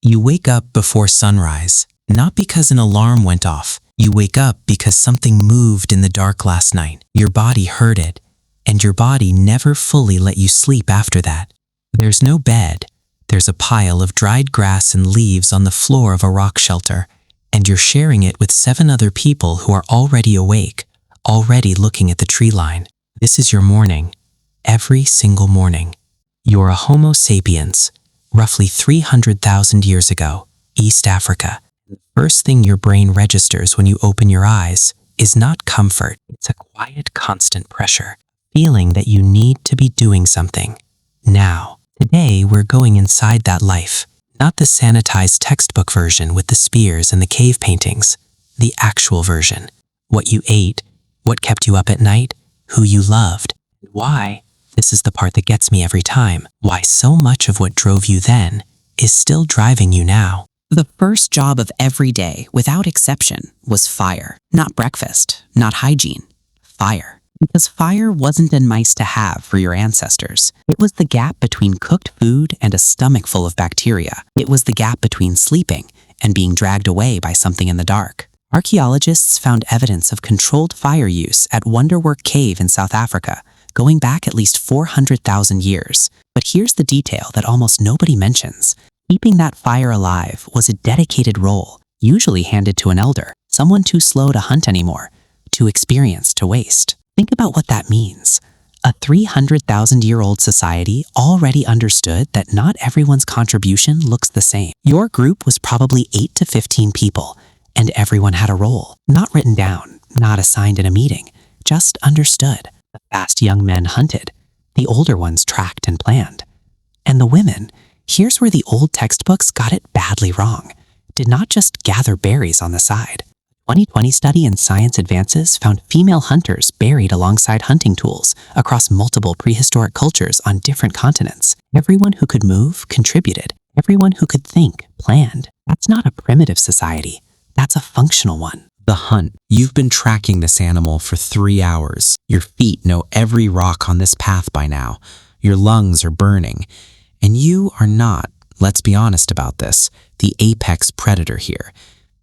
You wake up before sunrise, not because an alarm went off. You wake up because something moved in the dark last night. Your body heard it, and your body never fully let you sleep after that. There's no bed. There's a pile of dried grass and leaves on the floor of a rock shelter, and you're sharing it with 7 other people who are already awake, already looking at the tree line. This is your morning, every single morning. You're a Homo sapiens, roughly 300,000 years ago, East Africa. The first thing your brain registers when you open your eyes is not comfort. It's a quiet, constant pressure, feeling that you need to be doing something. Now, today we're going inside that life, not the sanitized textbook version with the spears and the cave paintings, the actual version. What you ate, what kept you up at night, who you loved, why. This is the part that gets me every time. Why so much of what drove you then is still driving you now. The first job of every day, without exception, was fire. Not breakfast, not hygiene. Fire. Because fire wasn't a nice to have for your ancestors. It was the gap between cooked food and a stomach full of bacteria. It was the gap between sleeping and being dragged away by something in the dark. Archaeologists found evidence of controlled fire use at Wonderwork Cave in South Africa, going back at least 400,000 years. But here's the detail that almost nobody mentions. Keeping that fire alive was a dedicated role, usually handed to an elder, someone too slow to hunt anymore, too experienced to waste. Think about what that means. A 300,000-year-old society already understood that not everyone's contribution looks the same. Your group was probably 8 to 15 people, and everyone had a role, not written down, not assigned in a meeting, just understood. The fast young men hunted. The older ones tracked and planned. And the women, here's where the old textbooks got it badly wrong, did not just gather berries on the side. A 2020 study in Science Advances found female hunters buried alongside hunting tools across multiple prehistoric cultures on different continents. Everyone who could move contributed. Everyone who could think planned. That's not a primitive society. That's a functional one. The hunt. You've been tracking this animal for 3 hours. Your feet know every rock on this path by now. Your lungs are burning. And you are not, let's be honest about this, the apex predator here.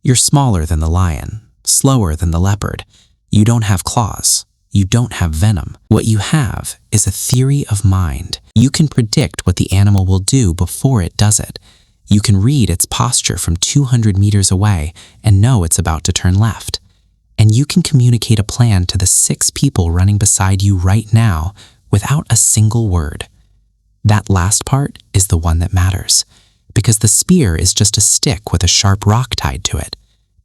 You're smaller than the lion, slower than the leopard. You don't have claws. You don't have venom. What you have is a theory of mind. You can predict what the animal will do before it does it. You can read its posture from 200 meters away and know it's about to turn left. And you can communicate a plan to the 6 people running beside you right now without a single word. That last part is the one that matters, because the spear is just a stick with a sharp rock tied to it.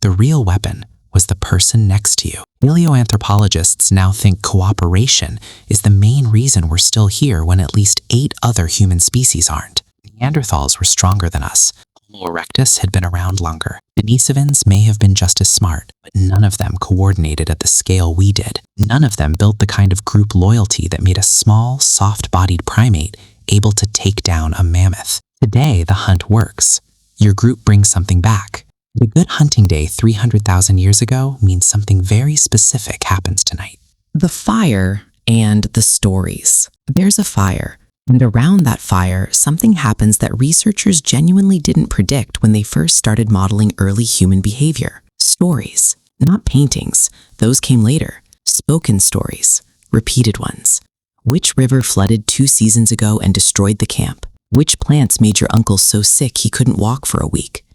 The real weapon was the person next to you. Paleoanthropologists now think cooperation is the main reason we're still here when at least 8 other human species aren't. Neanderthals were stronger than us. Homo erectus had been around longer. Denisovans may have been just as smart, but none of them coordinated at the scale we did. None of them built the kind of group loyalty that made a small, soft-bodied primate able to take down a mammoth. Today, the hunt works. Your group brings something back. A good hunting day 300,000 years ago means something very specific happens tonight. The fire and the stories. There's a fire, and around that fire, something happens that researchers genuinely didn't predict when they first started modeling early human behavior. Stories, not paintings. Those came later. Spoken stories, repeated ones. Which river flooded 2 seasons ago and destroyed the camp? Which plants made your uncle so sick he couldn't walk for a week?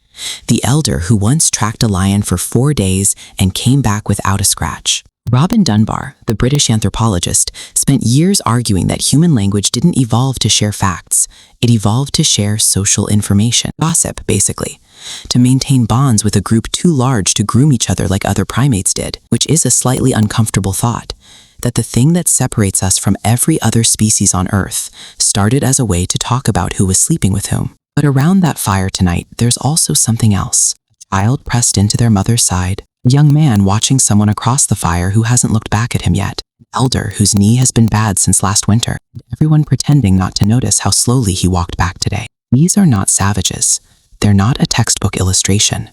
The elder who once tracked a lion for 4 days and came back without a scratch. Robin Dunbar, the British anthropologist, spent years arguing that human language didn't evolve to share facts. It evolved to share social information. Gossip, basically. To maintain bonds with a group too large to groom each other like other primates did, which is a slightly uncomfortable thought. That the thing that separates us from every other species on Earth started as a way to talk about who was sleeping with whom. But around that fire tonight, there's also something else. A child pressed into their mother's side. A young man watching someone across the fire who hasn't looked back at him yet. An elder whose knee has been bad since last winter. And everyone pretending not to notice how slowly he walked back today. These are not savages. They're not a textbook illustration.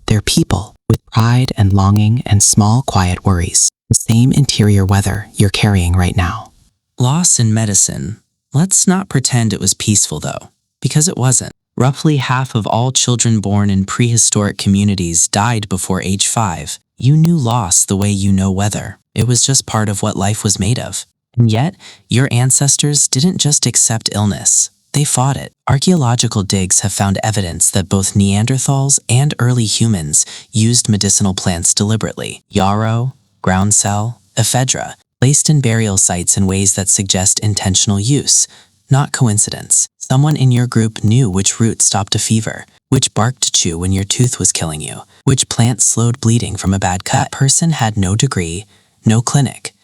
They're people with pride and longing and small, quiet worries. The same interior weather you're carrying right now. Loss in medicine. Let's not pretend it was peaceful, though, because it wasn't. Roughly half of all children born in prehistoric communities died before age 5. You knew loss the way you know weather. It was just part of what life was made of. And yet, your ancestors didn't just accept illness. They fought it. Archaeological digs have found evidence that both Neanderthals and early humans used medicinal plants deliberately. Yarrow, groundsel, ephedra, placed in burial sites in ways that suggest intentional use, not coincidence. Someone in your group knew which root stopped a fever, which bark to chew when your tooth was killing you, which plant slowed bleeding from a bad cut. That person had no degree, no clinic,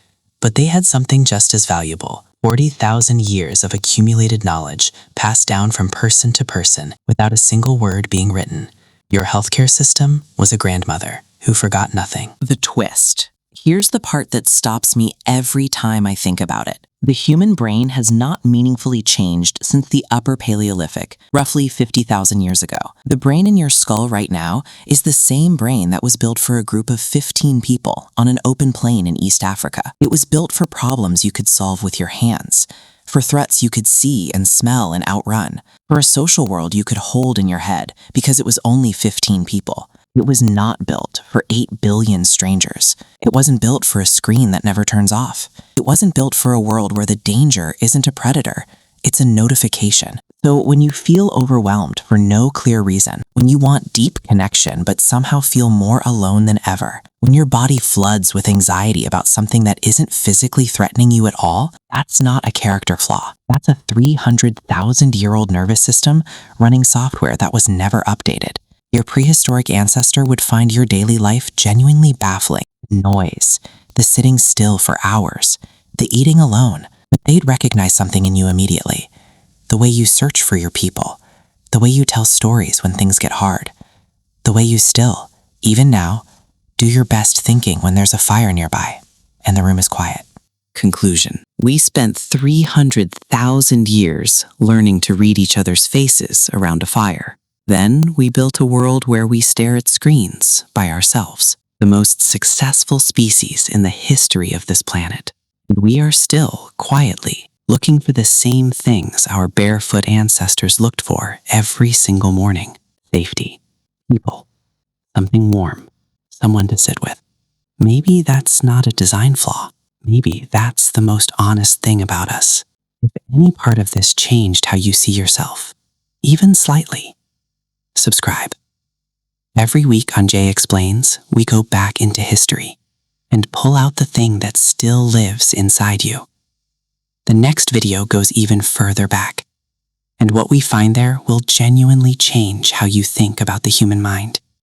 but they had something just as valuable. 40,000 years of accumulated knowledge passed down from person to person without a single word being written. Your healthcare system was a grandmother who forgot nothing. The twist. Here's the part that stops me every time I think about it. The human brain has not meaningfully changed since the Upper Paleolithic, roughly 50,000 years ago. The brain in your skull right now is the same brain that was built for a group of 15 people on an open plain in East Africa. It was built for problems you could solve with your hands, for threats you could see and smell and outrun, for a social world you could hold in your head because it was only 15 people. It was not built for 8 billion strangers. It wasn't built for a screen that never turns off. It wasn't built for a world where the danger isn't a predator, it's a notification. So when you feel overwhelmed for no clear reason, when you want deep connection but somehow feel more alone than ever, when your body floods with anxiety about something that isn't physically threatening you at all, that's not a character flaw. That's a 300,000-year-old nervous system running software that was never updated. Your prehistoric ancestor would find your daily life genuinely baffling. The noise, the sitting still for hours, the eating alone, but they'd recognize something in you immediately. The way you search for your people, the way you tell stories when things get hard, the way you still, even now, do your best thinking when there's a fire nearby and the room is quiet. Conclusion. We spent 300,000 years learning to read each other's faces around a fire. Then we built a world where we stare at screens by ourselves, the most successful species in the history of this planet. And we are still, quietly, looking for the same things our barefoot ancestors looked for every single morning. Safety, people, something warm, someone to sit with. Maybe that's not a design flaw. Maybe that's the most honest thing about us. If any part of this changed how you see yourself, even slightly, subscribe. Every week on Jay Explains, we go back into history and pull out the thing that still lives inside you. The next video goes even further back, and what we find there will genuinely change how you think about the human mind.